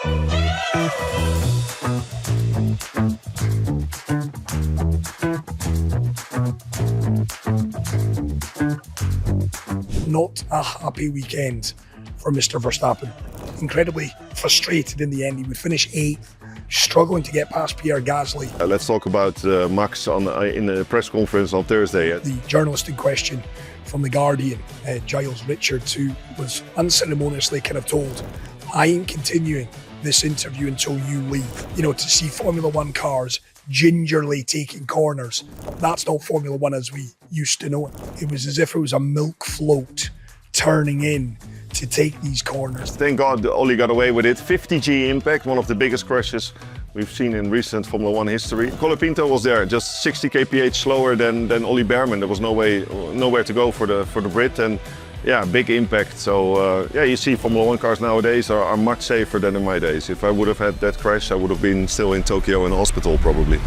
Not a happy weekend for Mr. Verstappen. Incredibly frustrated in the end. He would finish 8th, struggling to get past Pierre Gasly. Let's talk about Max in the press conference on Thursday. The journalist in question from The Guardian, Giles Richards, who was unceremoniously kind of told, I ain't continuing this interview until you leave. You know, to see Formula One cars gingerly taking corners, that's not Formula One as we used to know it. It was as if it was a milk float turning in to take these corners. Thank God Ollie got away with it. 50G impact, one of the biggest crashes we've seen in recent Formula One history. Colapinto was there, just 60 kph slower than Ollie Bearman. There was nowhere to go for the Brit, and yeah, big impact. So yeah, you see Formula One cars nowadays are much safer than in my days. If I would have had that crash, I would have been still in Tokyo in hospital probably.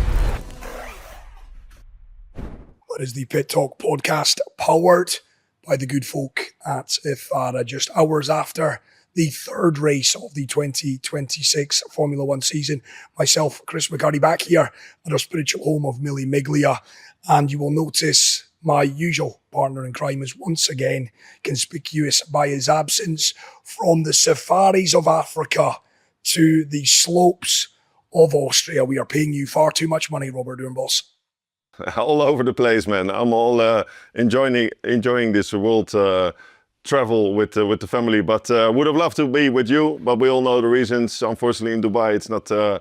That is the Pit Talk podcast, powered by the good folk at Ifara, just hours after the third race of the 2026 Formula One season. Myself, Chris McCarty, back here at our spiritual home of Millie Miglia, and you will notice my usual partner in crime is once again conspicuous by his absence from the safaris of Africa to the slopes of Austria. We are paying you far too much money, Robert Doornbos. All over the place, man. I'm all enjoying this world travel with the family, but would have loved to be with you, but we all know the reasons. Unfortunately, in Dubai, it's not the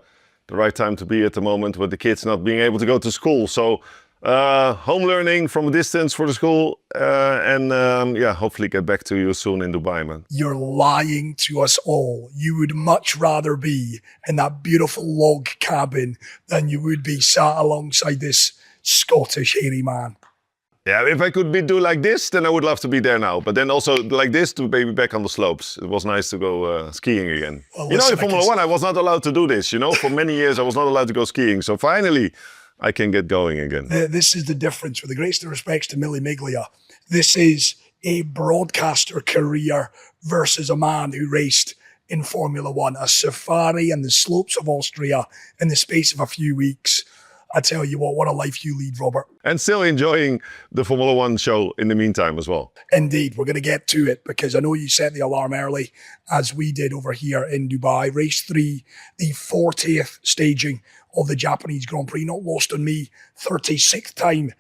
right time to be at the moment, with the kids not being able to go to school. So home learning from a distance for the school, and yeah, hopefully get back to you soon in Dubai, man. You're lying to us all. You would much rather be in that beautiful log cabin than you would be sat alongside this Scottish hairy man. Yeah, if I could do like this, then I would love to be there now. But then also like this to be back on the slopes. It was nice to go skiing again. Well, you know, in Formula One, I was not allowed to do this. You know, for many years, I was not allowed to go skiing. So finally, I can get going again. This is the difference. With the greatest of respects to Millie Miglia, this is a broadcaster career versus a man who raced in Formula One, a safari on the slopes of Austria in the space of a few weeks. I tell you what a life you lead, Robert. And still enjoying the Formula One show in the meantime as well. Indeed, we're going to get to it because I know you set the alarm early, as we did over here in Dubai. Race 3, the 40th staging of the Japanese Grand Prix, not lost on me, 36th time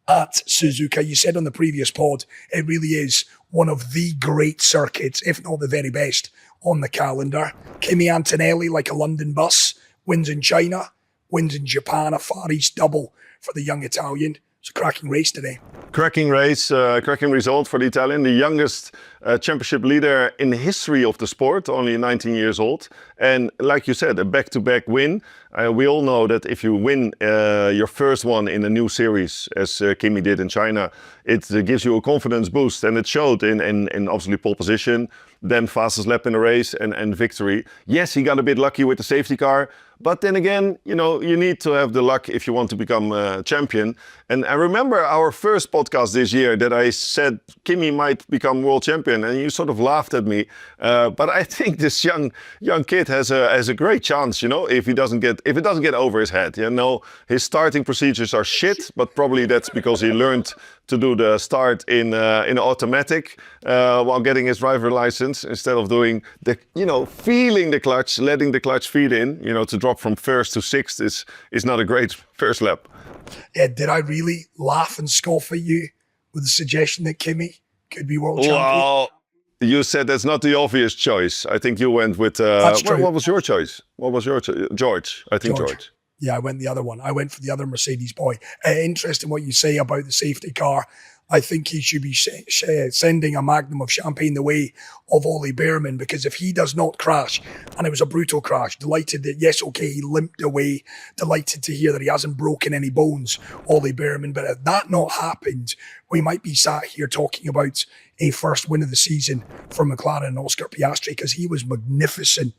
at Suzuka. You said on the previous pod, it really is one of the great circuits, if not the very best, on the calendar. Kimi Antonelli, like a London bus, wins in China, wins in Japan, a Far East double for the young Italian. It's a cracking race today. Cracking race, cracking result for the Italian, the youngest championship leader in the history of the sport, only 19 years old. And like you said, a back-to-back win. We all know that if you win your first one in a new series, as Kimi did in China, it gives you a confidence boost. And it showed in obviously pole position, then fastest lap in the race and victory. Yes, he got a bit lucky with the safety car. But then again, you know, you need to have the luck if you want to become a champion. And I remember our first podcast this year that I said Kimi might become world champion, and you sort of laughed at me. But I think this young kid has a great chance, you know, if it doesn't get over his head. You know, his starting procedures are shit, but probably that's because he learned to do the start in automatic while getting his driver license, instead of doing the, you know, feeling the clutch, letting the clutch feed in. You know, to drop from first to sixth is not a great first lap. Yeah, did I really laugh and scoff at you with the suggestion that Kimi could be world champion? Well, you said that's not the obvious choice. I think you went with... That's true. What was your choice? What was your choice? George. I think George. Yeah, I went the other one. I went for the other Mercedes boy. Interesting what you say about the safety car. I think he should be sending a magnum of champagne the way of Ollie Bearman, because if he does not crash, and it was a brutal crash, delighted that, yes, okay, he limped away, delighted to hear that he hasn't broken any bones, Ollie Bearman, but if that not happened, we might be sat here talking about a first win of the season for McLaren and Oscar Piastri, because he was magnificent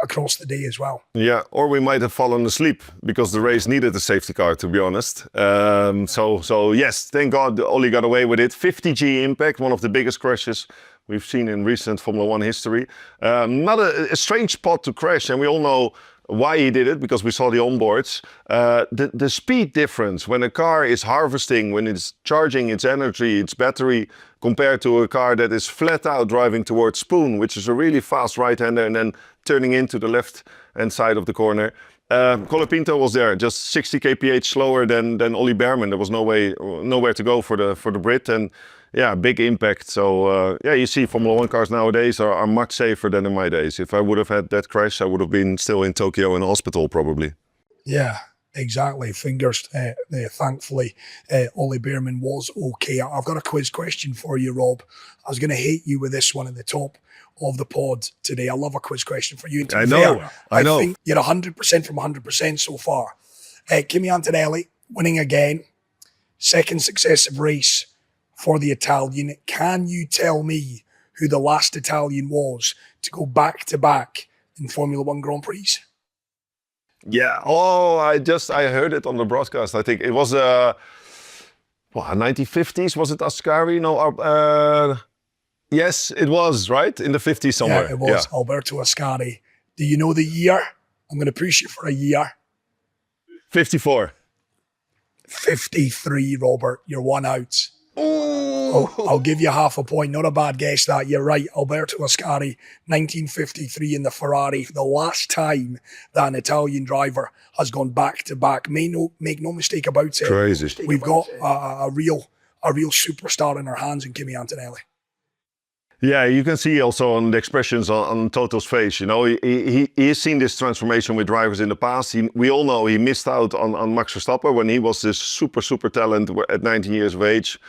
across the day as well. Yeah, or we might have fallen asleep because the race needed a safety car, to be honest. So yes, thank God Ollie got away with it. 50G impact, one of the biggest crashes we've seen in recent Formula One history. Not a strange spot to crash, and we all know why he did it, because we saw the onboards. The speed difference when a car is harvesting, when it's charging its energy, its battery, compared to a car that is flat out driving towards Spoon, which is a really fast right-hander, and then turning into the left-hand side of the corner. Colapinto was there, just 60 kph slower than Ollie Bearman. There was nowhere to go for the Brit, and yeah, big impact. So yeah, you see Formula One cars nowadays are much safer than in my days. If I would have had that crash, I would have been still in Tokyo in hospital probably. Yeah, exactly. Fingers, thankfully, Ollie Bearman was okay. I've got a quiz question for you, Rob. I was going to hate you with this one at the top of the pod today. I love a quiz question for you. I know. I think you're 100% from 100% so far. Kimi Antonelli winning again, second successive race for the Italian. Can you tell me who the last Italian was to go back-to-back in Formula One Grand Prix? Yeah. Oh, I heard it on the broadcast. I think it was 1950s. Was it Ascari? No. Yes, it was, right? In the 50s somewhere. Yeah, it was Alberto Ascari. Do you know the year? I'm going to push you for a year. 54. 53, Robert. You're one out. Oh, I'll give you half a point. Not a bad guess that. You're right. Alberto Ascari, 1953 in the Ferrari. The last time that an Italian driver has gone back-to-back. Make no mistake about it. crazy. We've got a real superstar in our hands in Kimi Antonelli. Yeah, you can see also on the expressions on Toto's face. You know, he's seen this transformation with drivers in the past. We all know he missed out on Max Verstappen when he was this super talent at 19 years of age.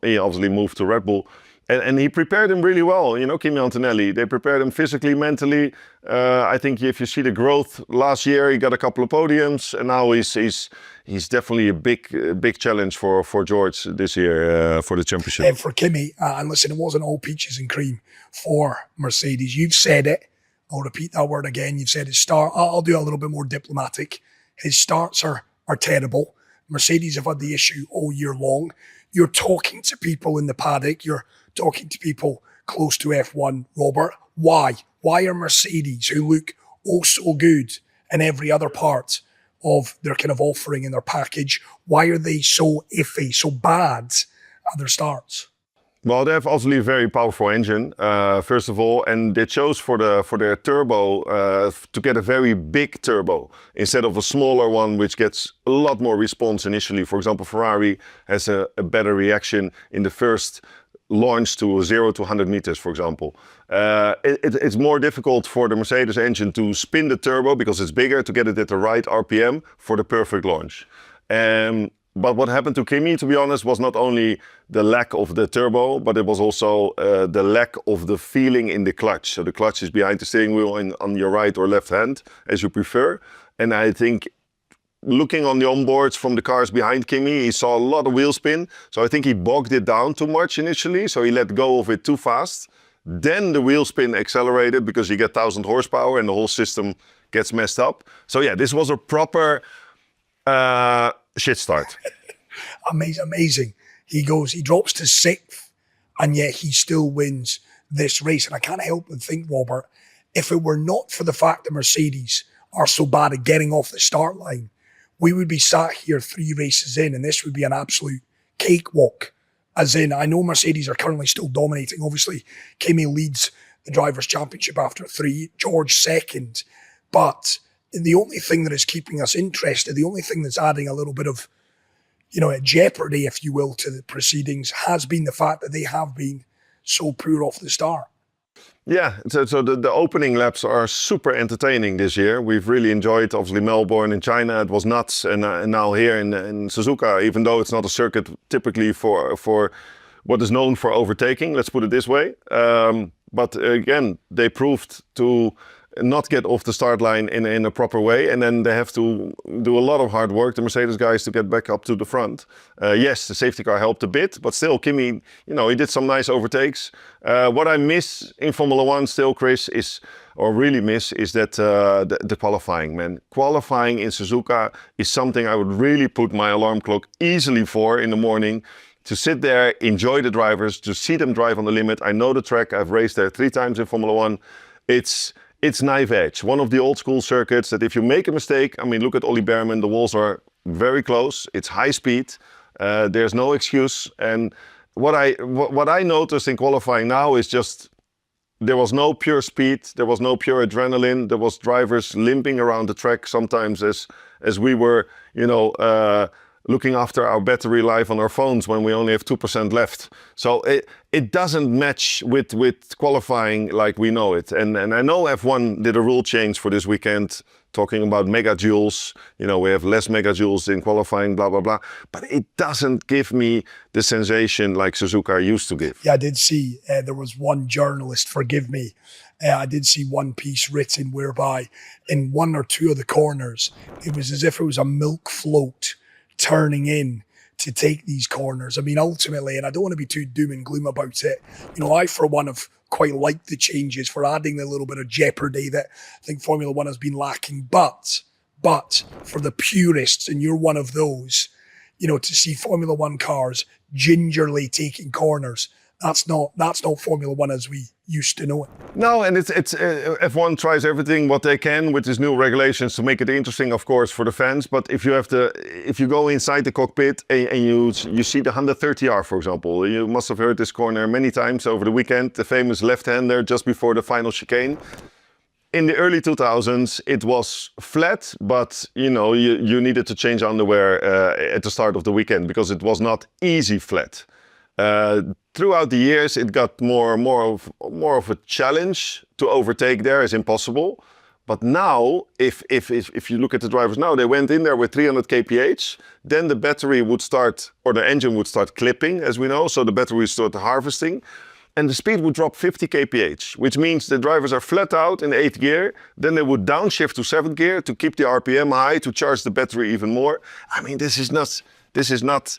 He obviously moved to Red Bull. And he prepared him really well, you know, Kimi Antonelli. They prepared him physically, mentally. I think if you see the growth last year, he got a couple of podiums, and now he's definitely a big challenge for George this year for the championship. And for Kimi, and listen, it wasn't all peaches and cream for Mercedes. You've said it. I'll repeat that word again. You've said his start. I'll do a little bit more diplomatic. His starts are terrible. Mercedes have had the issue all year long. You're talking to people in the paddock. You're talking to people close to F1, Robert. Why? Why are Mercedes, who look oh so good in every other part of their kind of offering in their package, why are they so iffy, so bad at their starts? Well, they have obviously a very powerful engine, first of all, and they chose for their turbo to get a very big turbo instead of a smaller one, which gets a lot more response initially. For example, Ferrari has a better reaction in the first launch to 0 to 100 meters, for example. It's more difficult for the Mercedes engine to spin the turbo because it's bigger, to get it at the right RPM for the perfect launch. But what happened to Kimi, to be honest, was not only the lack of the turbo, but it was also the lack of the feeling in the clutch. So the clutch is behind the steering wheel on your right or left hand, as you prefer. And I think looking on the onboards from the cars behind Kimi, he saw a lot of wheel spin. So I think he bogged it down too much initially. So he let go of it too fast. Then the wheel spin accelerated because you get 1,000 horsepower and the whole system gets messed up. So yeah, this was a proper shit start. Amazing. He drops to 6th, and yet he still wins this race. And I can't help but think, Robert, if it were not for the fact that Mercedes are so bad at getting off the start line, we would be sat here 3 races in, and this would be an absolute cakewalk. As in, I know Mercedes are currently still dominating. Obviously, Kimi leads the Drivers' Championship after 3, George second. But the only thing that is keeping us interested, the only thing that's adding a little bit of, a jeopardy, if you will, to the proceedings has been the fact that they have been so poor off the start. Yeah, so the opening laps are super entertaining this year. We've really enjoyed, obviously, Melbourne in China. It was nuts. And now here in Suzuka, even though it's not a circuit typically for what is known for overtaking, let's put it this way. But again, they proved to not get off the start line in a proper way, and then they have to do a lot of hard work, the Mercedes guys, to get back up to the front. Yes, the safety car helped a bit, but still Kimi, he did some nice overtakes. What I miss in Formula One still, Chris, is that the qualifying, man. Qualifying in Suzuka is something I would really put my alarm clock easily for in the morning. to sit there, enjoy the drivers, to see them drive on the limit. I know the track. I've raced there 3 times in Formula One. It's knife edge. One of the old school circuits that if you make a mistake, I mean, look at Ollie Bearman. The walls are very close. It's high speed. There's no excuse. And what I noticed in qualifying now is just there was no pure speed. There was no pure adrenaline. There was drivers limping around the track sometimes as we were, looking after our battery life on our phones when we only have 2% left. So it doesn't match with qualifying like we know it. And I know F1 did a rule change for this weekend, talking about megajoules. We have less megajoules in qualifying, blah, blah, blah. But it doesn't give me the sensation like Suzuka used to give. Yeah, I did see, there was one journalist, forgive me, I did see one piece written whereby in 1 or 2 of the corners, it was as if it was a milk float turning in to take these corners. I mean, ultimately, and I don't want to be too doom and gloom about it, I for one have quite liked the changes for adding a little bit of jeopardy that I think Formula One has been lacking. But for the purists, and you're one of those, to see Formula One cars gingerly taking corners, that's not Formula One as we used to know it. No, and it's F1 tries everything what they can with these new regulations to make it interesting, of course, for the fans. But if you go inside the cockpit and you see the 130R, for example, you must have heard this corner many times over the weekend, the famous left-hander just before the final chicane. In the early 2000s, it was flat, but you needed to change underwear at the start of the weekend because it was not easy flat. Throughout the years, it got more of a challenge to overtake there. It's impossible. But now, if you look at the drivers now, they went in there with 300 kph. Then the battery would start, or the engine would start clipping, as we know. So the battery would start harvesting. And the speed would drop 50 kph, which means the drivers are flat out in 8th gear. Then they would downshift to 7th gear to keep the RPM high, to charge the battery even more. I mean, this is not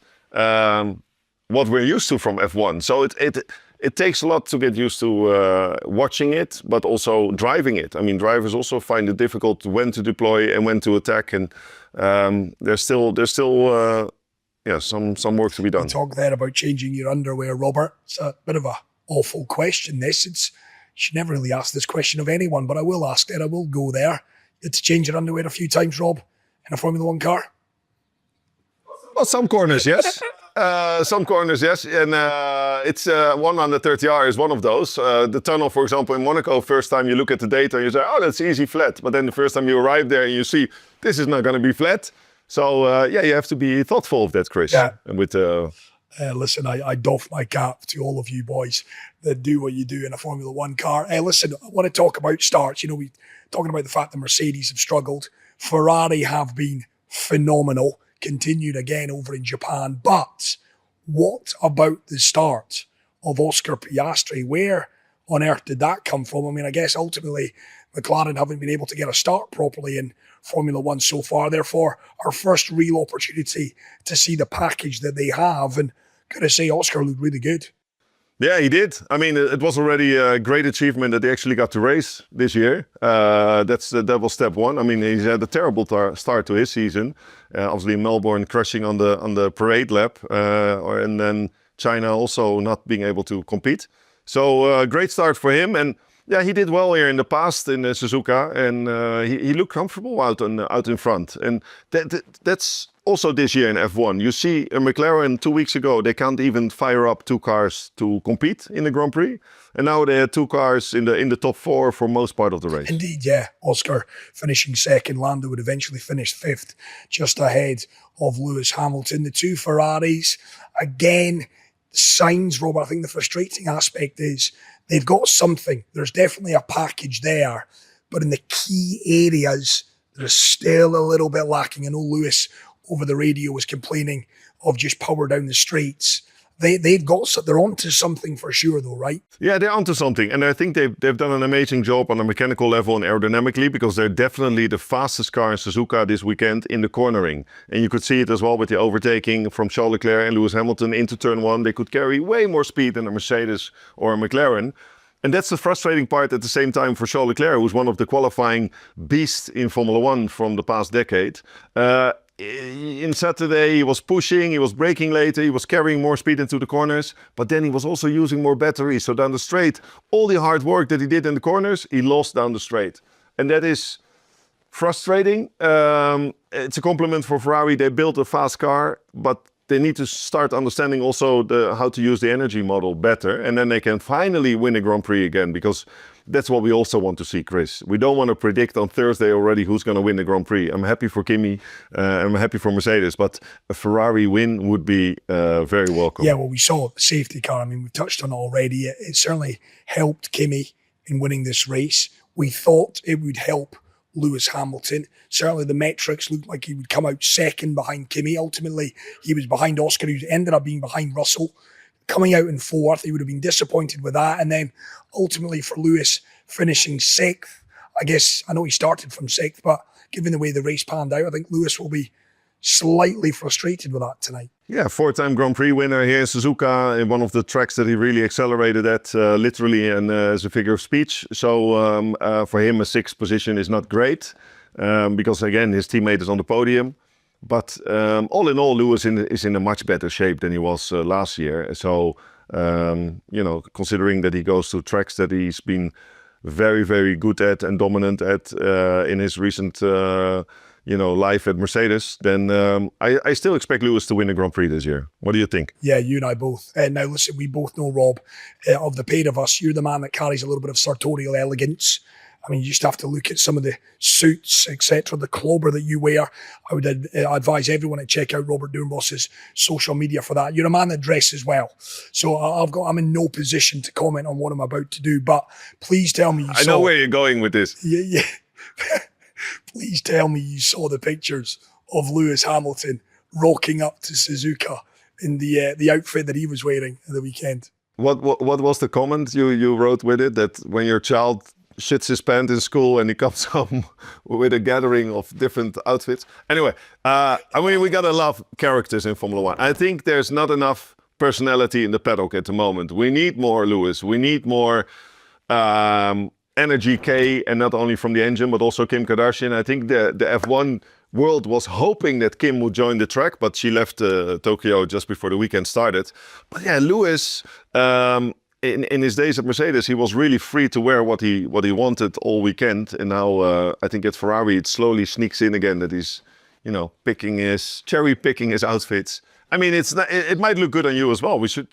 what we're used to from F1. So it takes a lot to get used to watching it, but also driving it. I mean, drivers also find it difficult when to deploy and when to attack, and there's still some work to be done. You talk there about changing your underwear, Robert. It's a bit of a awful question. You should never really ask this question of anyone, but I will ask it. I will go there. You had to change your underwear a few times, Rob, in a Formula One car? Well, some corners, yes. Some corners, yes, and it's 130R is one of those. The tunnel, for example, in Monaco, first time you look at the data, you say, oh, that's easy flat. But then the first time you arrive there and you see, this is not going to be flat. So, you have to be thoughtful of that, Chris. Yeah. And with listen, I doff my cap to all of you boys that do what you do in a Formula One car. Listen, I want to talk about starts. We talking about the fact that Mercedes have struggled. Ferrari have been phenomenal. Continued again over in Japan. But what about the start of Oscar Piastri? Where on earth did that come from? I mean, I guess ultimately McLaren haven't been able to get a start properly in Formula One so far. Therefore, our first real opportunity to see the package that they have. And gotta say, Oscar looked really good. Yeah, he did. I mean, it was already a great achievement that they actually got to race this year. That was step one. I mean, he's had a terrible start to his season. Obviously, Melbourne crushing on the parade lap, and then China also not being able to compete. So great start for him. And yeah, he did well here in the past in Suzuka, and he looked comfortable out in front. And that's also this year in F1. You see a McLaren 2 weeks ago, they can't even fire up 2 cars to compete in the Grand Prix. And now they had 2 cars in the top 4 for most part of the race. Indeed, yeah. Oscar finishing second. Lando would eventually finish 5th, just ahead of Lewis Hamilton. The 2 Ferraris, again, signs, Robert, I think the frustrating aspect is they've got something. There's definitely a package there. But in the key areas, there's still a little bit lacking. I know Lewis over the radio was complaining of just power down the straights. They're onto something for sure though, right? Yeah, they're onto something. And I think they've done an amazing job on a mechanical level and aerodynamically, because they're definitely the fastest car in Suzuka this weekend in the cornering. And you could see it as well with the overtaking from Charles Leclerc and Lewis Hamilton into turn 1. They could carry way more speed than a Mercedes or a McLaren. And that's the frustrating part at the same time for Charles Leclerc, who's one of the qualifying beasts in Formula One from the past decade. in Saturday, he was pushing, he was braking later, he was carrying more speed into the corners, but then he was also using more battery. So down the straight, all the hard work that he did in the corners, he lost down the straight. And that is frustrating. It's a compliment for Ferrari. They built a fast car, but they need to start understanding also how to use the energy model better. And then they can finally win a Grand Prix again, because that's what we also want to see, Chris. We don't want to predict on Thursday already who's going to win the Grand Prix. I'm happy for Kimi, I'm happy for Mercedes, but a Ferrari win would be very welcome. Yeah, well, we saw the safety car. I mean, we've touched on it already. It certainly helped Kimi in winning this race. We thought it would help Lewis Hamilton. Certainly the metrics looked like he would come out second behind Kimi. Ultimately, he was behind Oscar, who ended up being behind Russell. Coming out in fourth, he would have been disappointed with that. And then ultimately for Lewis finishing sixth, I guess, I know he started from sixth, but given the way the race panned out, I think Lewis will be slightly frustrated with that tonight. Yeah, four-time Grand Prix winner here in Suzuka, in one of the tracks that he really accelerated at, literally and as a figure of speech. So for him, a sixth position is not great, because again, his teammate is on the podium. But all in all, Lewis is in a much better shape than he was last year. So, considering that he goes to tracks that he's been very, very good at and dominant at in his recent life at Mercedes, then I still expect Lewis to win the Grand Prix this year. What do you think? Yeah, you and I both. Now, listen, we both know, Rob, of the pair of us, you're the man that carries a little bit of sartorial elegance. I mean, you just have to look at some of the suits, etc., the clobber that you wear. I would advise everyone to check out Robert Doornbos's social media for that. You're a man that dresses well. So I'm in no position to comment on what I'm about to do, but please tell me I know where you're going with this. Yeah. Please tell me you saw the pictures of Lewis Hamilton rocking up to Suzuka in the outfit that he was wearing at the weekend. What was the comment you wrote with it, that when your child shits his pants in school and he comes home with a gathering of different outfits? Anyway, we gotta love characters in Formula One. I think there's not enough personality in the paddock at the moment. We need more Lewis. We need more energy K, and not only from the engine, but also Kim Kardashian. I think the F1 world was hoping that Kim would join the track, but she left Tokyo just before the weekend started. But yeah, Lewis, in his days at Mercedes, he was really free to wear what he wanted all weekend. And now I think at Ferrari, it slowly sneaks in again that he's, cherry picking his outfits. I mean, it might look good on you as well. We should,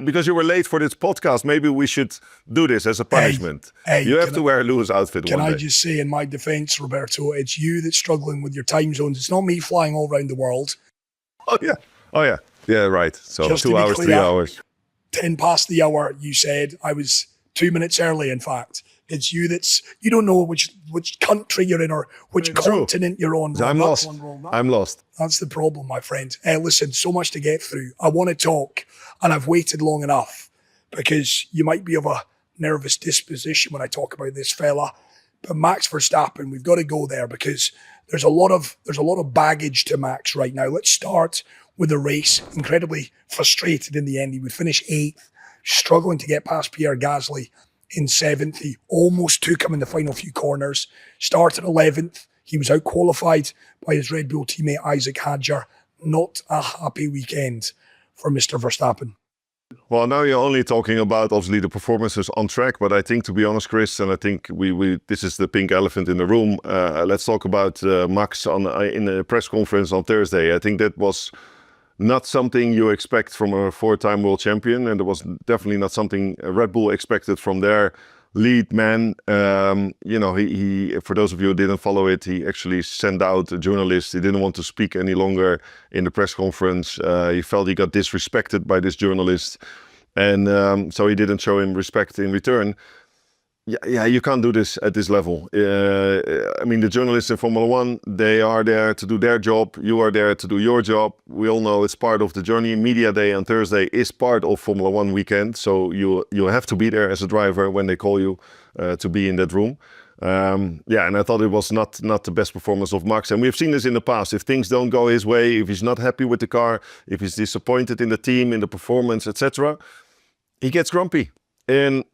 because you were late for this podcast, maybe we should do this as a punishment. Hey, you have to wear a Lewis outfit one day. Can I just say in my defense, Roberto, it's you that's struggling with your time zones. It's not me flying all around the world. Oh, yeah. Yeah, right. So just 2 hours, 3 hours. 10 past the hour, you said. I was 2 minutes early, in fact. It's you you don't know which country you're in or which continent you're on. I'm lost. I'm lost. That's the problem, my friend. Listen, so much to get through. I want to talk, and I've waited long enough, because you might be of a nervous disposition when I talk about this fella. But Max Verstappen, we've got to go there, because there's a lot of baggage to Max right now. Let's start with the race. Incredibly frustrated in the end. He would finish 8th, struggling to get past Pierre Gasly in 7th. He almost took him in the final few corners. Started 11th. He was out-qualified by his Red Bull teammate Isaac Hadjar. Not a happy weekend for Mr. Verstappen. Well, now you're only talking about, obviously, the performances on track. But I think, to be honest, Chris, and I think this is the pink elephant in the room. Let's talk about Max in the press conference on Thursday. I think that was not something you expect from a 4-time world champion, and it was definitely not something Red Bull expected from their lead man. He for those of you who didn't follow it, he actually sent out a journalist. He didn't want to speak any longer in the press conference. He felt he got disrespected by this journalist, and so he didn't show him respect in return. Yeah, you can't do this at this level. The journalists in Formula One, they are there to do their job. You are there to do your job. We all know it's part of the journey. Media Day on Thursday is part of Formula One weekend. So you have to be there as a driver when they call you to be in that room. And I thought it was not the best performance of Max. And we've seen this in the past. If things don't go his way, if he's not happy with the car, if he's disappointed in the team, in the performance, etc., he gets grumpy. And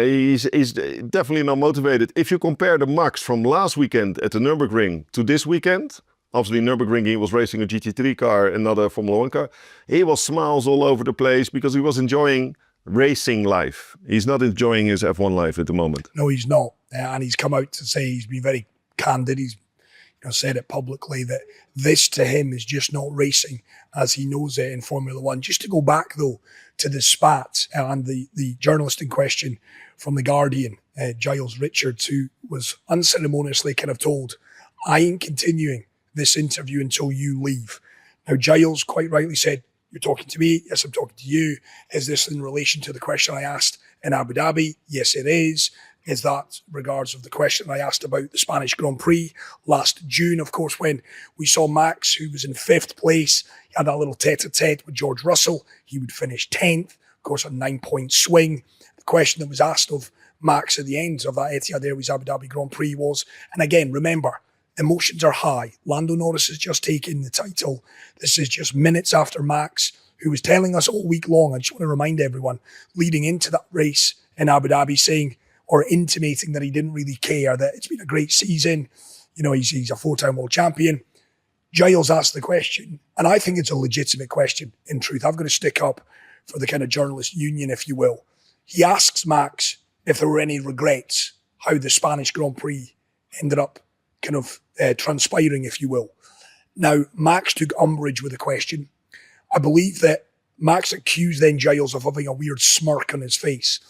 he's definitely not motivated. If you compare the Max from last weekend at the Nürburgring to this weekend, obviously Nürburgring, he was racing a GT3 car, another Formula 1 car. He was smiles all over the place because he was enjoying racing life. He's not enjoying his F1 life at the moment. No, he's not. And he's come out to say, he's been very candid. He's said it publicly that this to him is just not racing as he knows it in Formula One. Just to go back though to the spat and the journalist in question from The Guardian, Giles Richards, who was unceremoniously kind of told, I ain't continuing this interview until you leave. Now, Giles quite rightly said, you're talking to me? Yes, I'm talking to you. Is this in relation to the question I asked in Abu Dhabi? Yes, it is. Is that regards of the question I asked about the Spanish Grand Prix last June, of course, when we saw Max, who was in 5th place, he had that little tete-a-tete with George Russell. He would finish 10th, of course, a 9-point swing. The question that was asked of Max at the end of that Etihad Airways Abu Dhabi Grand Prix was, and again, remember, emotions are high. Lando Norris has just taken the title. This is just minutes after Max, who was telling us all week long, I just want to remind everyone, leading into that race in Abu Dhabi, saying, or intimating that he didn't really care, that it's been a great season. He's a 4-time world champion. Giles asked the question, and I think it's a legitimate question, in truth. I've got to stick up for the kind of journalist union, if you will. He asks Max if there were any regrets, how the Spanish Grand Prix ended up kind of transpiring, if you will. Now, Max took umbrage with the question. I believe that Max accused then Giles of having a weird smirk on his face.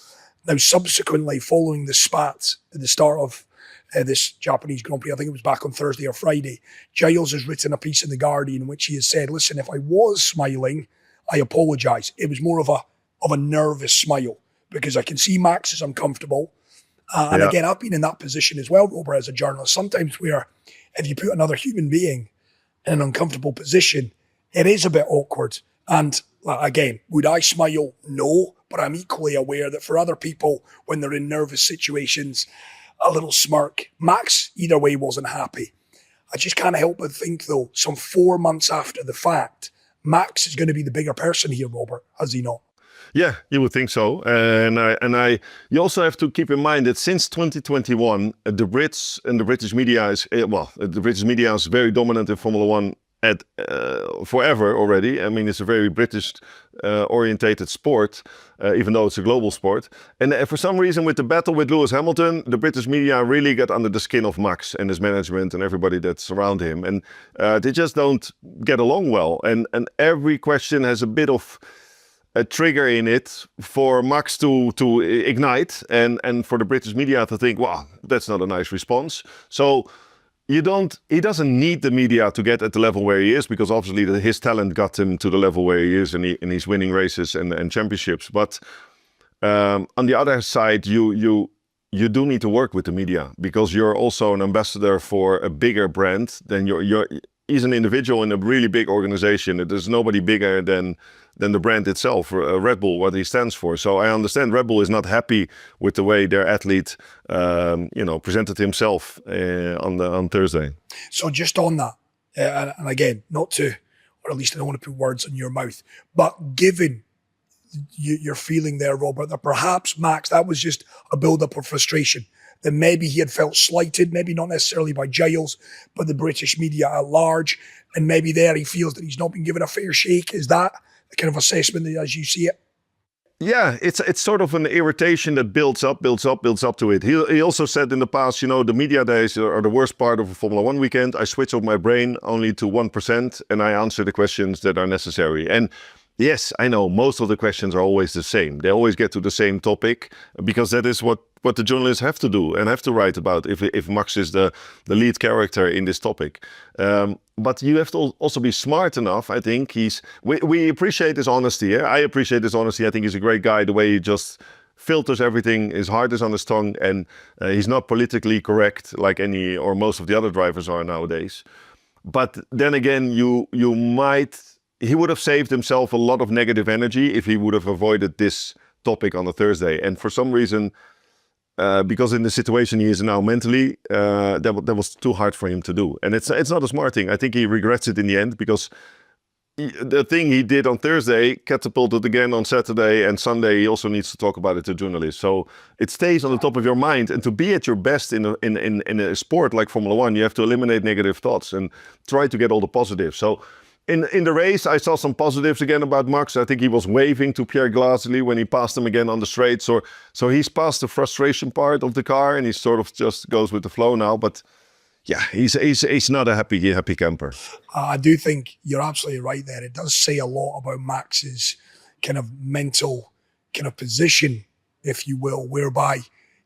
Now, subsequently, following the spat at the start of this Japanese Grand Prix, I think it was back on Thursday or Friday, Giles has written a piece in The Guardian in which he has said, listen, if I was smiling, I apologise. It was more of a nervous smile because I can see Max is uncomfortable. And again, I've been in that position as well, Robert, as a journalist, sometimes where if you put another human being in an uncomfortable position, it is a bit awkward. And again, would I smile? No. But I'm equally aware that for other people, when they're in nervous situations, a little smirk. Max, either way, wasn't happy. I just can't help but think, though, some 4 months after the fact, Max is going to be the bigger person here, Robert, has he not? Yeah, you would think so. You also have to keep in mind that since 2021, the Brits and the British media the British media is very dominant in Formula One forever already. I mean, it's a very British orientated sport, even though it's a global sport. And for some reason, with the battle with Lewis Hamilton, the British media really got under the skin of Max and his management and everybody that's around him. And they just don't get along well. And every question has a bit of a trigger in it for Max to ignite and for the British media to think, wow, that's not a nice response. So he doesn't need the media to get at the level where he is, because obviously his talent got him to the level where he is, and he's winning races and championships. But on the other side, you do need to work with the media, because you're also an ambassador for a bigger brand than he's an individual in a really big organization. There's nobody bigger than the brand itself, Red Bull, what he stands for. So I understand Red Bull is not happy with the way their athlete, presented himself on Thursday. So just on that, and again, not to, or at least I don't want to put words in your mouth, but given your feeling there, Robert, that perhaps Max, that was just a build-up of frustration, that maybe he had felt slighted, maybe not necessarily by Giles, but the British media at large, and maybe there he feels that he's not been given a fair shake. Is that the kind of assessment as you see it? Yeah, it's sort of an irritation that builds up to it. He also said in the past, the media days are the worst part of a Formula One weekend. I switch off my brain only to 1% and I answer the questions that are necessary. And yes, I know most of the questions are always the same. They always get to the same topic, because that is what the journalists have to do and have to write about if Max is the lead character in this topic. But you have to also be smart enough. I think we appreciate his honesty. Yeah? I appreciate his honesty. I think he's a great guy, the way he just filters everything. His heart is on his tongue, and he's not politically correct like any or most of the other drivers are nowadays. But then again, he would have saved himself a lot of negative energy if he would have avoided this topic on a Thursday. And for some reason, because in the situation he is now mentally, that was too hard for him to do. And it's not a smart thing. I think he regrets it in the end, because the thing he did on Thursday catapulted again on Saturday and Sunday. He also needs to talk about it to journalists. So it stays on the top of your mind. And to be at your best in a sport like Formula One, you have to eliminate negative thoughts and try to get all the positives. So in the race, I saw some positives again about Max. I think he was waving to Pierre Gasly when he passed him again on the straight. So he's past the frustration part of the car and he sort of just goes with the flow now. But yeah, he's not a happy camper. I do think you're absolutely right there. It does say a lot about Max's kind of mental kind of position, if you will, whereby,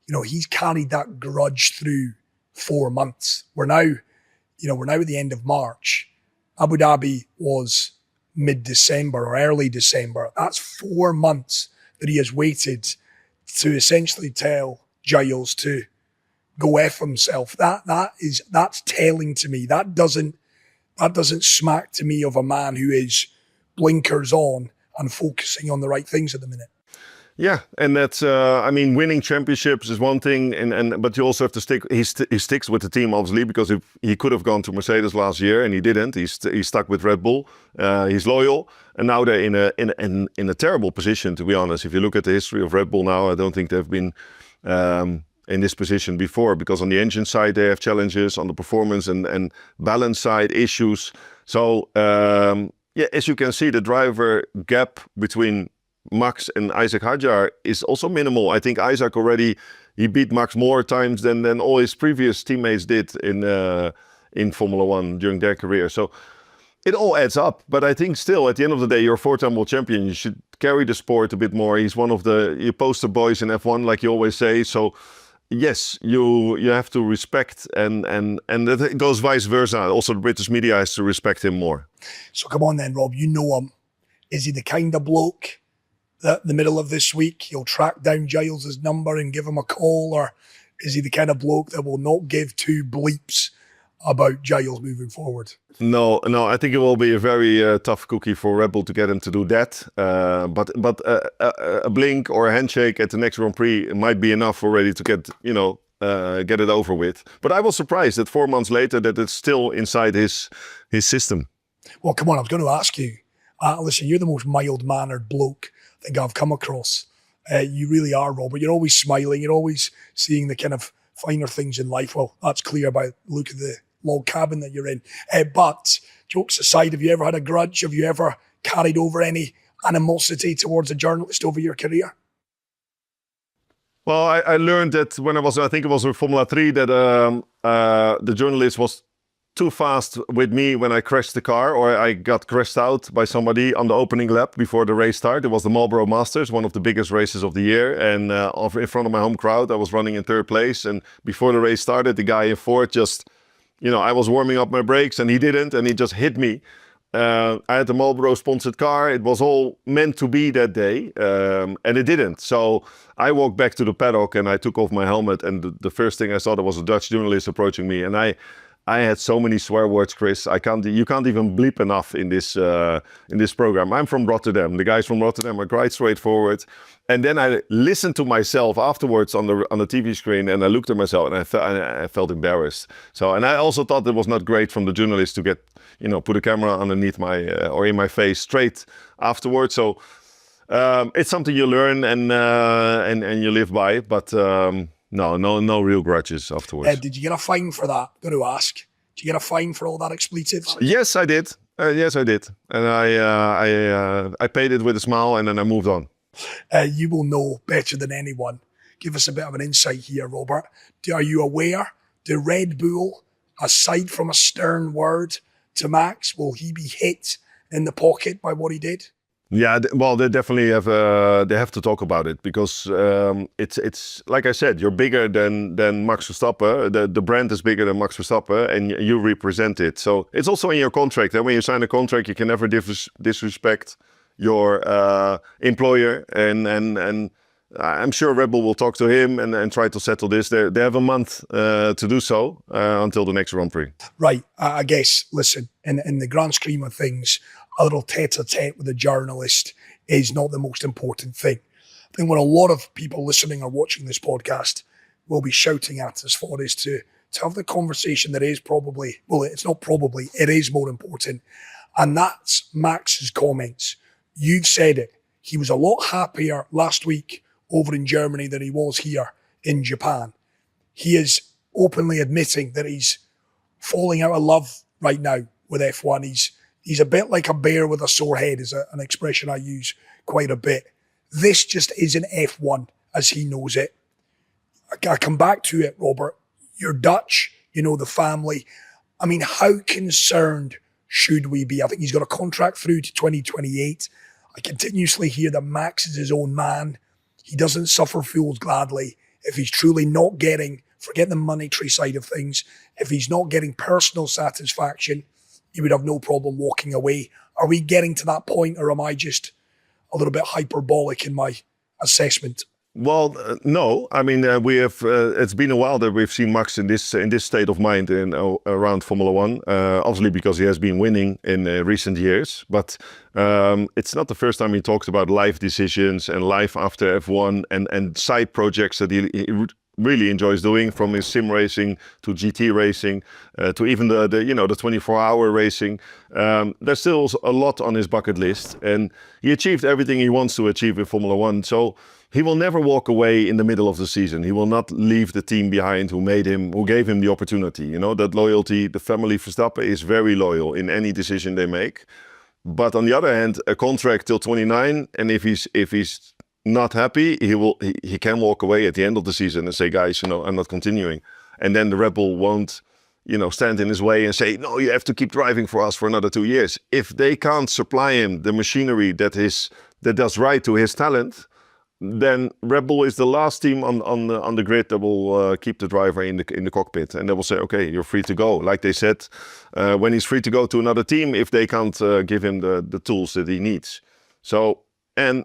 you know, he's carried that grudge through 4 months. We're now at the end of March. Abu Dhabi was mid-December or early December. That's 4 months that he has waited to essentially tell Giles to go F himself. That's telling to me. That doesn't smack to me of a man who is blinkers on and focusing on the right things at the minute. Yeah, and that's winning championships is one thing, but you also have to stick. He sticks with the team obviously because if he could have gone to Mercedes last year and he didn't. He's stuck with Red Bull. He's loyal, and now they're in a terrible position, to be honest. If you look at the history of Red Bull now, I don't think they've been in this position before, because on the engine side they have challenges, on the performance and balance side issues. So as you can see, the driver gap between Max and Isaac Hadjar is also minimal. I think Isaac he beat Max more times than all his previous teammates did in Formula One during their career. So it all adds up. But I think still, at the end of the day, you're a 4-time world champion. You should carry the sport a bit more. He's one of the poster boys in F1, like you always say. So yes, you have to respect, and it goes vice versa. Also, the British media has to respect him more. So come on then, Rob. You know him. Is he the kind of bloke that the middle of this week he'll track down Giles' number and give him a call, or is he the kind of bloke that will not give two bleeps about Giles moving forward? No, I think it will be a very tough cookie for Red Bull to get him to do that. But a blink or a handshake at the next Grand Prix might be enough already to get it over with. But I was surprised that 4 months later that it's still inside his system. Well, come on, I was going to ask you. Listen, you're the most mild-mannered bloke I think I've come across. You really are, Robert. You're always smiling. You're always seeing the kind of finer things in life. Well, that's clear by the look of the log cabin that you're in. But jokes aside, have you ever had a grudge? Have you ever carried over any animosity towards a journalist over your career? Well, I learned that when I think it was in Formula 3, that the journalist was too fast with me when I crashed the car, or I got crashed out by somebody on the opening lap before the race started. It was the Marlboro Masters, one of the biggest races of the year, and in front of my home crowd, I was running in 3rd place. And before the race started, the guy in 4th just, I was warming up my brakes and he didn't, and he just hit me. I had the Marlboro sponsored car. It was all meant to be that day, and it didn't. So I walked back to the paddock and I took off my helmet, and the first thing I saw, there was a Dutch journalist approaching me, and I had so many swear words, Chris. You can't even bleep enough in this program. I'm from Rotterdam. The guys from Rotterdam are quite straightforward. And then I listened to myself afterwards on the TV screen, and I looked at myself and I felt embarrassed. So, and I also thought it was not great from the journalist to get, put a camera underneath or in my face straight afterwards. So it's something you learn and you live by, but. No real grudges afterwards. Did you get a fine for that? I'm going to ask. Did you get a fine for all that expletives? Yes, I did. And I paid it with a smile, and then I moved on. You will know better than anyone. Give us a bit of an insight here, Robert. Are you aware? The Red Bull, aside from a stern word to Max, will he be hit in the pocket by what he did? Yeah, well, they definitely have. They have to talk about it, because it's like I said, you're bigger than Max Verstappen. The brand is bigger than Max Verstappen, and you represent it. So it's also in your contract. And when you sign a contract, you can never disrespect your employer. And I'm sure Red Bull will talk to him and try to settle this. They have a month to do so until the next Grand Prix. Right. I guess. Listen, in the grand scheme of things, a little tete-a-tete with a journalist is not the most important thing. I think what a lot of people listening or watching this podcast will be shouting at us for is to have the conversation that is probably, well, it's not probably, it is more important And that's Max's comments. You've said it. He was a lot happier last week over in Germany than he was here in Japan. He is openly admitting that he's falling out of love right now with F1. He's a bit like a bear with a sore head, is an expression I use quite a bit. This just isn't F1 as he knows it. I come back to it, Robert. You're Dutch, you know the family. I mean, how concerned should we be? I think he's got a contract through to 2028. I continuously hear that Max is his own man. He doesn't suffer fools gladly. If he's truly not getting, forget the monetary side of things, if he's not getting personal satisfaction, he would have no problem walking away. Are we getting to that point, or am I just a little bit hyperbolic in my assessment? Well, no. I mean, we have. It's been a while that we've seen Max in this state of mind around Formula One. Obviously, because he has been winning in recent years. But it's not the first time he talks about life decisions and life after F1 and side projects that he really enjoys doing, from his sim racing to GT racing to even the 24-hour racing. There's still a lot on his bucket list, and he achieved everything he wants to achieve in Formula One. So he will never walk away in the middle of the season. He will not leave the team behind who gave him the opportunity. You know, that loyalty, the family Verstappen is very loyal in any decision they make. But on the other hand, a contract till 29, and if he's not happy, he can walk away at the end of the season and say, guys, I'm not continuing. And then the Red Bull won't, stand in his way and say, no, you have to keep driving for us for another 2 years. If they can't supply him the machinery that does right to his talent, then Red Bull is the last team on the grid that will keep the driver in the cockpit, and they will say, okay, you're free to go. Like they said, when he's free to go to another team, if they can't give him the tools that he needs. So, and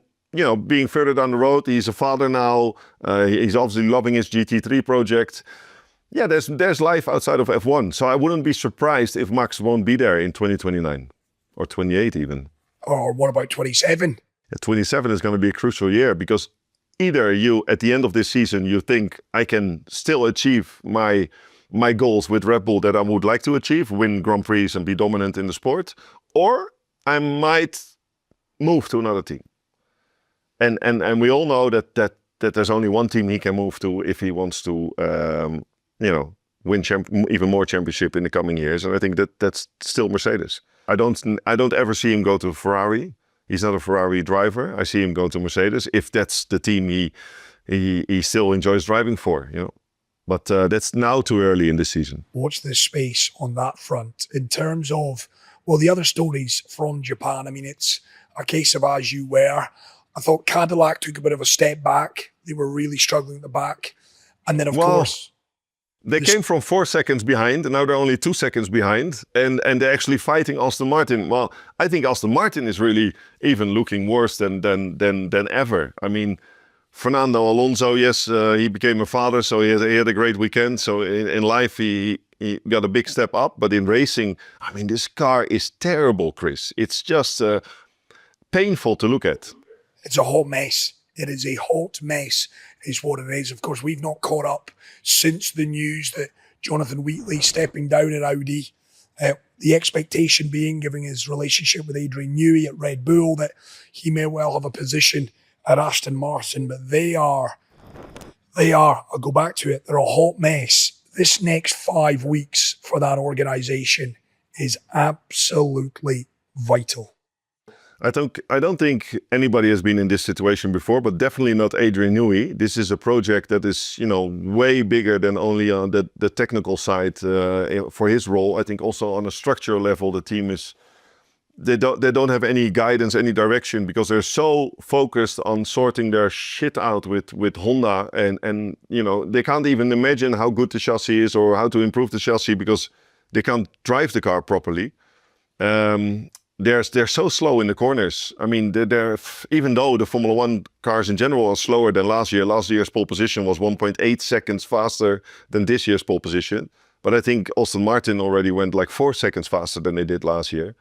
being further down the road, he's a father now. He's obviously loving his GT3 project. Yeah, there's life outside of F1. So I wouldn't be surprised if Max won't be there in 2029 or 28 even. Or what about 27? 27 is going to be a crucial year, because either you, at the end of this season, you think I can still achieve my goals with Red Bull that I would like to achieve, win Grand Prix and be dominant in the sport, or I might move to another team. And we all know that there's only one team he can move to if he wants to, win even more championship in the coming years. And I think that's still Mercedes. I don't ever see him go to Ferrari. He's not a Ferrari driver. I see him go to Mercedes if that's the team he still enjoys driving for. But that's now too early in this season. Watch this space on that front in terms of the other stories from Japan. I mean, it's a case of as you were. I thought Cadillac took a bit of a step back. They were really struggling at the back. And then, of course... They came from 4 seconds behind, and now they're only 2 seconds behind. And they're actually fighting Aston Martin. Well, I think Aston Martin is really even looking worse than ever. I mean, Fernando Alonso, yes, he became a father, so he had a great weekend. So in life, he got a big step up. But in racing, I mean, this car is terrible, Chris. It's just painful to look at. It's a hot mess. It is a hot mess, is what it is. Of course, we've not caught up since the news that Jonathan Wheatley stepping down at Audi. The expectation being, given his relationship with Adrian Newey at Red Bull, that he may well have a position at Aston Martin. But they are, I'll go back to it, they're a hot mess. This next 5 weeks for that organisation is absolutely vital. I don't think anybody has been in this situation before, but definitely not Adrian Newey. This is a project that is, way bigger than only on the technical side for his role. I think also on a structural level, the team they don't have any guidance, any direction, because they're so focused on sorting their shit out with Honda, and they can't even imagine how good the chassis is or how to improve the chassis because they can't drive the car properly. They're so slow in the corners. I mean, they're even though the Formula One cars in general are slower than last year. Last year's pole position was 1.8 seconds faster than this year's pole position. But I think Aston Martin already went like 4 seconds faster than they did last year.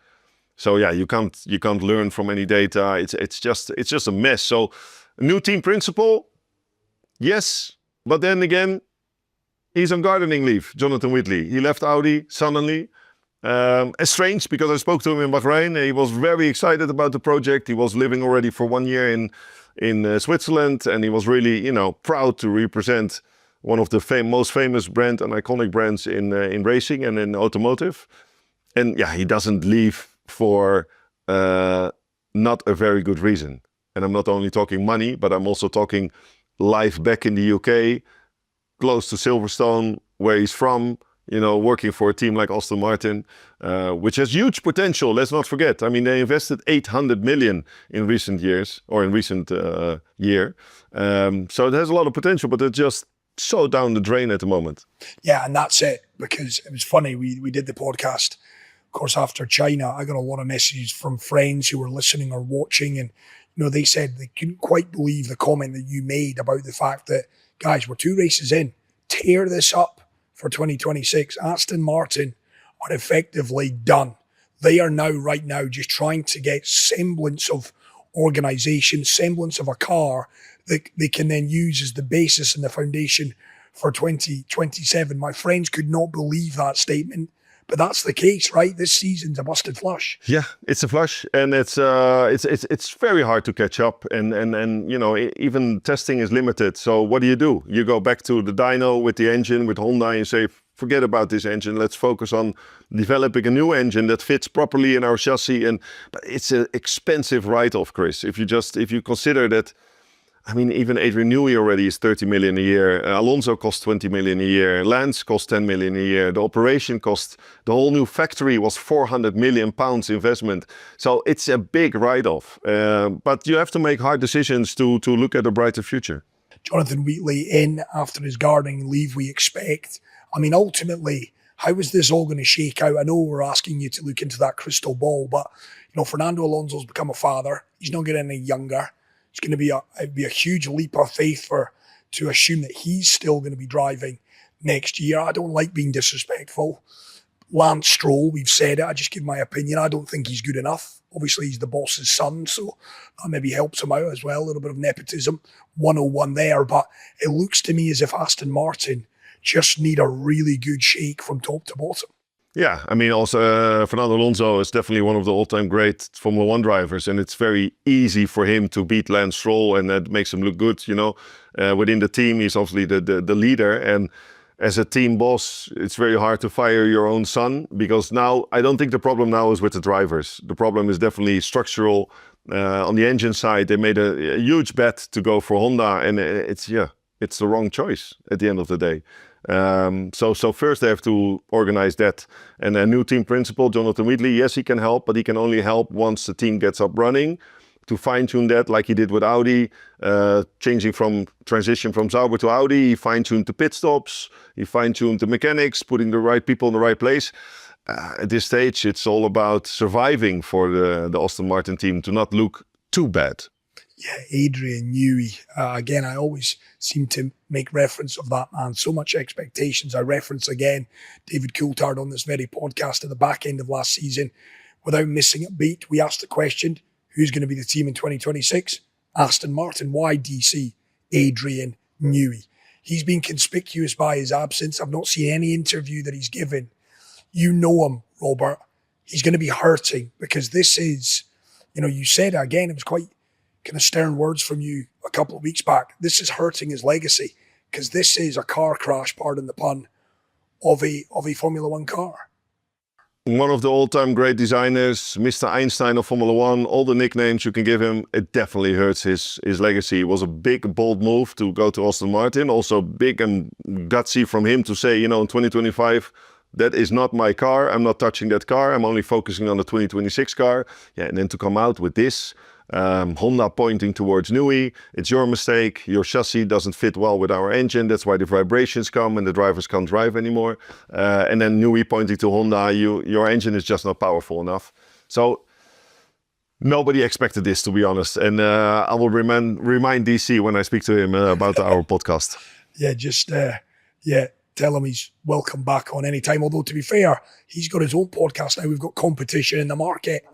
So yeah, you can't learn from any data. It's just a mess. So a new team principal, yes, but then again, he's on gardening leave. Jonathan Wheatley, he left Audi suddenly. strange because I spoke to him in Bahrain. He was very excited about the project. He was living already for 1 year in Switzerland, and he was really, proud to represent one of the most famous brand and iconic brands in racing and in automotive. And yeah, he doesn't leave for not a very good reason. And I'm not only talking money, but I'm also talking life back in the UK, close to Silverstone, where he's from, working for a team like Aston Martin, which has huge potential. Let's not forget. I mean, they invested 800 million in recent years, or in recent year. So it has a lot of potential, but it's just so down the drain at the moment. Yeah, and that's it. Because it was funny, we did the podcast, of course, after China. I got a lot of messages from friends who were listening or watching, and they said they couldn't quite believe the comment that you made about the fact that, guys, we're 2 races in, tear this up for 2026. Aston Martin are effectively done. They are right now just trying to get semblance of organisation, semblance of a car that they can then use as the basis and the foundation for 2027. My friends could not believe that statement. But that's the case, right? This season's a busted flush. Yeah, it's a flush, and it's very hard to catch up, and even testing is limited. So what do? You go back to the dyno with the engine with Honda, and you say, forget about this engine. Let's focus on developing a new engine that fits properly in our chassis. But it's an expensive write-off, Chris. If you consider that. I mean, even Adrian Newey already is 30 million a year. Alonso costs 20 million a year. Lance costs 10 million a year. The operation cost, the whole new factory was 400 million pounds investment. So it's a big write-off. But you have to make hard decisions to look at a brighter future. Jonathan Wheatley in after his gardening leave, we expect. I mean, ultimately, how is this all going to shake out? I know we're asking you to look into that crystal ball, but Fernando Alonso's become a father. He's not getting any younger. It's going to be a huge leap of faith to assume that he's still going to be driving next year. I don't like being disrespectful. Lance Stroll, we've said it. I just give my opinion. I don't think he's good enough. Obviously, he's the boss's son, so that maybe helps him out as well. A little bit of nepotism, 101 there. But it looks to me as if Aston Martin just need a really good shake from top to bottom. Yeah, I mean, also Fernando Alonso is definitely one of the all-time great Formula One drivers, and it's very easy for him to beat Lance Stroll, and that makes him look good. Within the team, he's obviously the leader, and as a team boss, it's very hard to fire your own son, because now I don't think the problem now is with the drivers. The problem is definitely structural. On the engine side, they made a huge bet to go for Honda, and it's the wrong choice at the end of the day. So first they have to organize that, and a new team principal, Jonathan Wheatley. Yes, he can help, but he can only help once the team gets up running, to fine-tune that, like he did with Audi, transition from Sauber to Audi. He fine-tuned the pit stops, he fine-tuned the mechanics, putting the right people in the right place. At this stage, it's all about surviving for the Aston Martin team to not look too bad. Yeah, Adrian Newey. Again, I always seem to make reference of that man. So much expectations. I reference again David Coulthard on this very podcast at the back end of last season. Without missing a beat, we asked the question, who's going to be the team in 2026? Aston Martin. Why DC? Adrian Newey. He's been conspicuous by his absence. I've not seen any interview that he's given. You know him, Robert. He's going to be hurting, because this is, you said it again, it was quite kind of stern words from you a couple of weeks back. This is hurting his legacy, because this is a car crash, pardon the pun, of a Formula One car. One of the all-time great designers, Mr. Einstein of Formula One, all the nicknames you can give him, it definitely hurts his legacy. It was a big, bold move to go to Aston Martin. Also big and gutsy from him to say, in 2025, that is not my car. I'm not touching that car. I'm only focusing on the 2026 car. Yeah, and then to come out with this, Honda pointing towards Newey, it's your mistake, your chassis doesn't fit well with our engine, that's why the vibrations come and the drivers can't drive anymore. And then Newey pointing to Honda, your engine is just not powerful enough. So nobody expected this, to be honest. And I will remind DC when I speak to him about our podcast. Yeah, just tell him he's welcome back on any time. Although, to be fair, he's got his own podcast now. We've got competition in the market.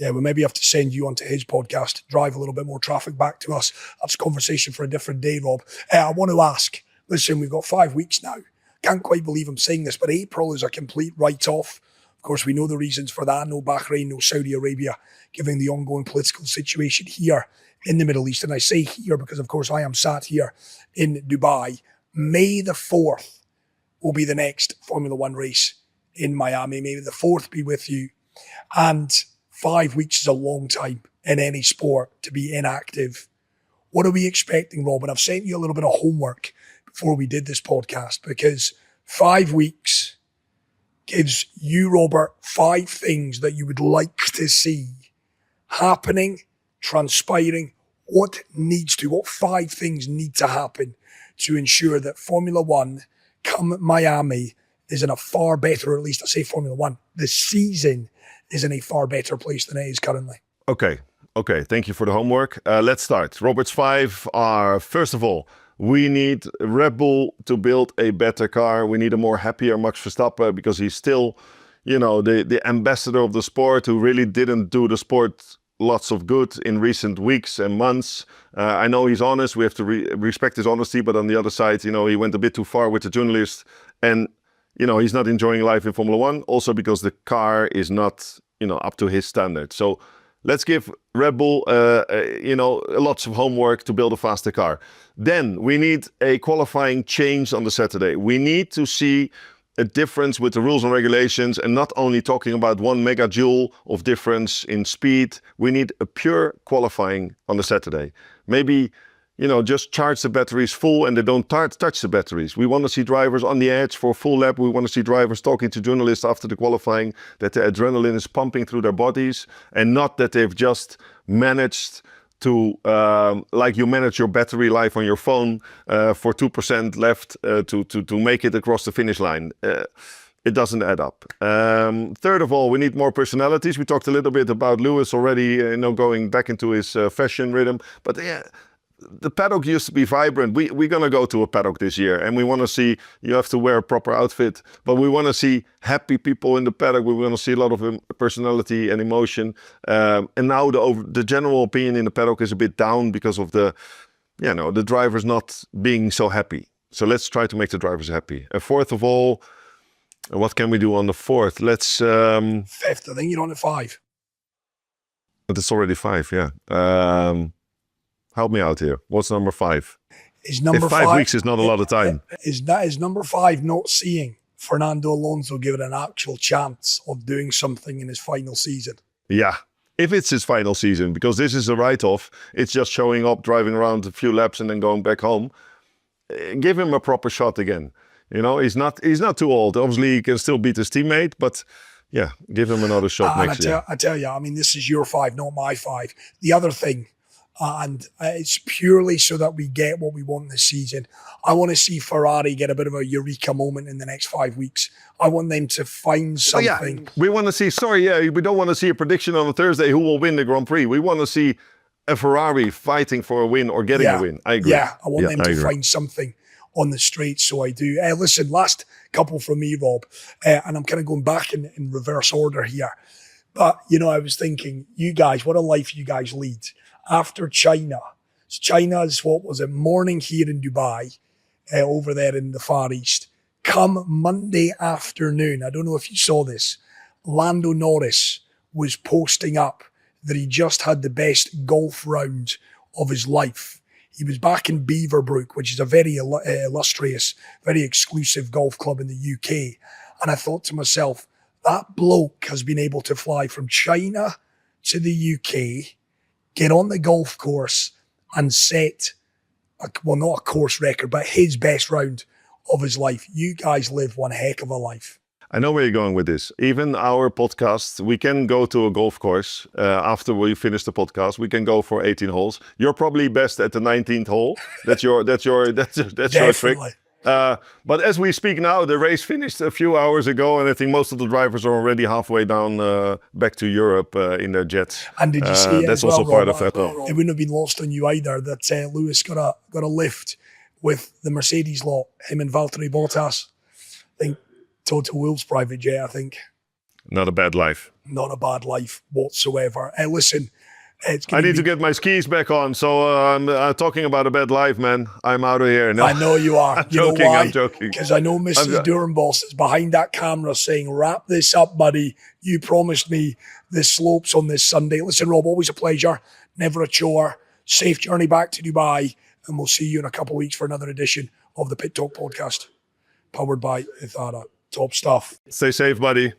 Yeah, we maybe have to send you onto his podcast to drive a little bit more traffic back to us. That's a conversation for a different day, Rob. I want to ask, listen, we've got 5 weeks now. Can't quite believe I'm saying this, but April is a complete write-off Of course, we know the reasons for that. No Bahrain, no Saudi Arabia, given the ongoing political situation here in the Middle East. And I say here because, of course, I am sat here in Dubai. May the 4th will be the next Formula One race in Miami. May the 4th be with you. And 5 weeks is a long time in any sport to be inactive. What are we expecting, Rob? And I've sent you a little bit of homework before we did this podcast, because 5 weeks gives you, Robert, 5 things that you would like to see happening, transpiring. What 5 things need to happen to ensure that Formula One, come Miami, is in a far better, or at least I say Formula One, the season is in a far better place than it is currently. Okay, thank you for the homework. Let's start. Robert's 5 are, first of all, we need Red Bull to build a better car. We need a more happier Max Verstappen, because he's still, the ambassador of the sport, who really didn't do the sport lots of good in recent weeks and months. I know he's honest. We have to respect his honesty. But on the other side, he went a bit too far with the journalist. And, he's not enjoying life in Formula One. Also because the car is not, up to his standard. So let's give Red Bull, lots of homework to build a faster car. Then we need a qualifying change on the Saturday. We need to see a difference with the rules and regulations, and not only talking about 1 megajoule of difference in speed. We need a pure qualifying on the Saturday. Maybe, just charge the batteries full and they don't touch the batteries. We want to see drivers on the edge for a full lap. We want to see drivers talking to journalists after the qualifying, that the adrenaline is pumping through their bodies, and not that they've just managed to, like you manage your battery life on your phone for 2% left to make it across the finish line. It doesn't add up. Third of all, we need more personalities. We talked a little bit about Lewis already, going back into his fashion rhythm. But yeah, the paddock used to be vibrant. We're going to go to a paddock this year, and we want to see, you have to wear a proper outfit, but we want to see happy people in the paddock. We want to see a lot of personality and emotion. And now the general opinion in the paddock is a bit down because of the drivers not being so happy. So let's try to make the drivers happy. And fourth of all, what can we do on the 4th? Let's... 5th, I think you're on the 5. But it's already 5, yeah. Help me out here. What's number 5? Is number if 5 weeks is not a lot of time. Is number 5 not seeing Fernando Alonso give it an actual chance of doing something in his final season? Yeah, if it's his final season, because this is a write-off. It's just showing up, driving around a few laps and then going back home. Give him a proper shot again. He's not too old. Obviously, he can still beat his teammate, but yeah, give him another shot next year. I tell you, this is your 5, not my 5. The other thing, and it's purely so that we get what we want this season. I want to see Ferrari get a bit of a eureka moment in the next 5 weeks. I want them to find something. Yeah. We want to see, we don't want to see a prediction on a Thursday who will win the Grand Prix. We want to see a Ferrari fighting for a win or getting a win. I agree. Yeah, I want them to find something on the straight, so I do. Listen, last couple from me, Rob, and I'm kind of going back in reverse order here. But, I was thinking, you guys, what a life you guys lead. After China. So China's, morning here in Dubai, over there in the Far East. Come Monday afternoon, I don't know if you saw this, Lando Norris was posting up that he just had the best golf round of his life. He was back in Beaverbrook, which is a very illustrious, very exclusive golf club in the UK. And I thought to myself, that bloke has been able to fly from China to the UK, get on the golf course and set, not a course record, but his best round of his life. You guys live one heck of a life. I know where you're going with this. Even our podcast, we can go to a golf course after we finish the podcast. We can go for 18 holes. You're probably best at the 19th hole. That's your trick. But as we speak now, the race finished a few hours ago, and I think most of the drivers are already halfway down back to Europe in their jets. And did you see that's also part of that. It wouldn't have been lost on you either that Lewis got a lift with the Mercedes lot, him and Valtteri Bottas. I think Toto Wolff's private jet, I think. Not a bad life. Not a bad life whatsoever. Listen, It's I going need to get my skis back on. So I'm talking about a bad life, man. I'm out of here. No, I know you are. I'm You know joking, why? I'm joking. Because I know Mrs. Durenboss is behind that camera saying, wrap this up, buddy. You promised me the slopes on this Sunday. Listen, Rob, always a pleasure. Never a chore. Safe journey back to Dubai. And we'll see you in a couple of weeks for another edition of the Pit Talk podcast. Powered by Ithara. Top stuff. Stay safe, buddy.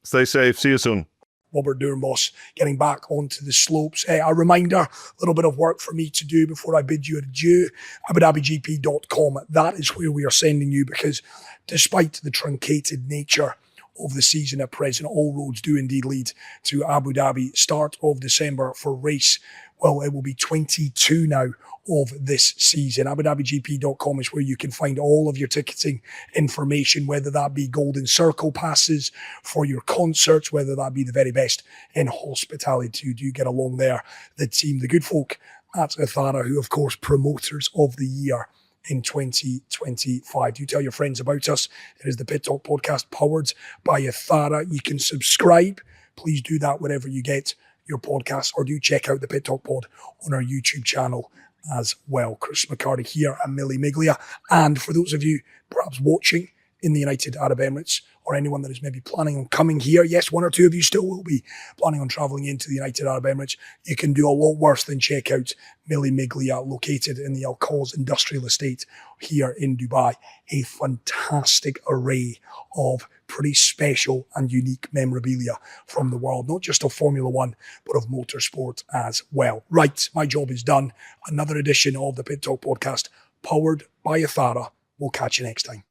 Stay safe. See you soon. Robert Durenboss getting back onto the slopes. A reminder, a little bit of work for me to do before I bid you adieu. AbuDhabiGP.com. That is where we are sending you, because despite the truncated nature of the season at present, all roads do indeed lead to Abu Dhabi. Start of December for race. Well, it will be 22 now of this season. AbuDhabiGP.com is where you can find all of your ticketing information, whether that be Golden Circle passes for your concerts, whether that be the very best in hospitality. Do get along there. The team, the good folk at Ithara, who of course promoters of the year in 2025. Do tell your friends about us. It is the Pit Talk podcast powered by Ithara. You can subscribe. Please do that wherever you get your podcasts, or do check out the Pit Talk Pod on our YouTube channel as well. Chris McCarty here and Millie Miglia. And for those of you perhaps watching in the United Arab Emirates, or anyone that is maybe planning on coming here, yes, one or two of you still will be planning on travelling into the United Arab Emirates, you can do a lot worse than check out Millie Miglia, located in the Al Quoz Industrial Estate here in Dubai. A fantastic array of pretty special and unique memorabilia from the world, not just of Formula One, but of motorsport as well. Right, my job is done. Another edition of the Pit Talk podcast, powered by Ithara. We'll catch you next time.